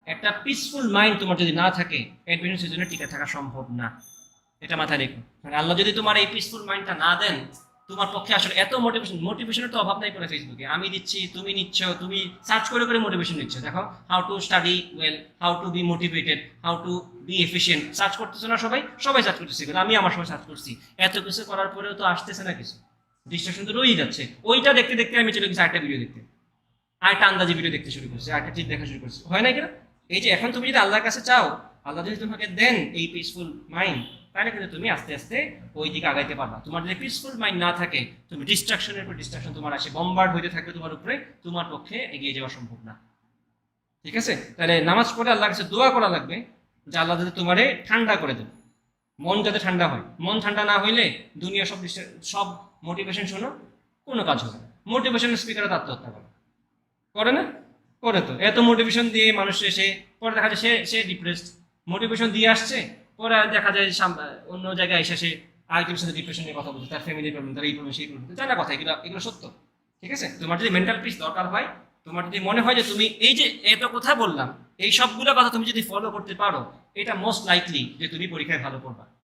একটা peaceful mind তোমার যদি না থাকে, অ্যাডমিশন সিজনে টিকে থাকা সম্ভব না। এটা মাথায় রেখো। মানে আল্লাহ যদি তোমার এই পিসফুল মাইন্ডটা না দেন, তোমার পক্ষে আসলে এত মোটিভেশনের তো অভাব নাই করে ফেসবুকে আমি দিচ্ছি, তুমি নিচ্ছ, তুমি সার্চ করে করে মোটিভেশন নিচ্ছ। দেখো, how to study well, how to be motivated, how to be efficient, search করতেছো না? সবাই সবাই সার্চ করতেছে, কিন্তু আমি আমার সময় সার্চ করছি। এত কিছু করার পরেও তো আসতেছে না কিছু, ডিস্ট্রাকশন তো রয়েই যাচ্ছে। ওইটা দেখতে দেখতে আমি চলে গেছি আরেকটা ভিডিও দেখতে, আরেকটা আন্দাজি ভিডিও দেখতে শুরু করছি, আরেকটা চিপ দেখা শুরু করছি। হয় না কেন? এই যে এখন তুমি যদি আল্লাহর কাছে চাও, আল্লাহ যদি তোমাকে দেন এই পিসফুল মাইন্ড, তাহলে কিন্তু তুমি আস্তে আস্তে ওই দিকে আগাইতে পারবা। তোমার যদি পিসফুল মাইন্ড না থাকে, তুমি ডিস্ট্রাকশনের পর ডিস্ট্রাকশন তোমার আসে, বম্বার্ড হইতে থাকবে তোমার উপরে, তোমার পক্ষে এগিয়ে যাওয়া সম্ভব না। ঠিক আছে? তাহলে নামাজ পড়ে আল্লাহর কাছে দোয়া করা লাগবে যে আল্লাহ যাতে তোমারে ঠান্ডা করে দেন, মন যাতে ঠান্ডা হয়। মন ঠান্ডা না হইলে দুনিয়া সব মোটিভেশন শোনো, কোনো কাজ হবে না। মোটিভেশনের স্পিকারও তো আত্মহত্যা করে, করে না? করে তো। এত মোটিভেশন দিয়ে মানুষ এসে পরে দেখা যায় সে সে ডিপ্রেসড। মোটিভেশন দিয়ে আসছে, পরে দেখা যায় অন্য জায়গায় এসে সে আরেকজনের সাথে ডিপ্রেশন নিয়ে কথা বলছে, তার ফ্যামিলি প্রবলেম, তার এই প্রবলেম সেই প্রবলেম, জানা কথা, এগুলো এগুলো সত্য। ঠিক আছে? তোমার যদি মেন্টাল পিস দরকার হয়, তোমার যদি মনে হয় যে তুমি এই যে এত কথা বললাম, এই সবগুলো কথা তুমি যদি ফলো করতে পারো, এটা মোস্ট লাইকলি যে তুমি পরীক্ষায় ভালো করবা।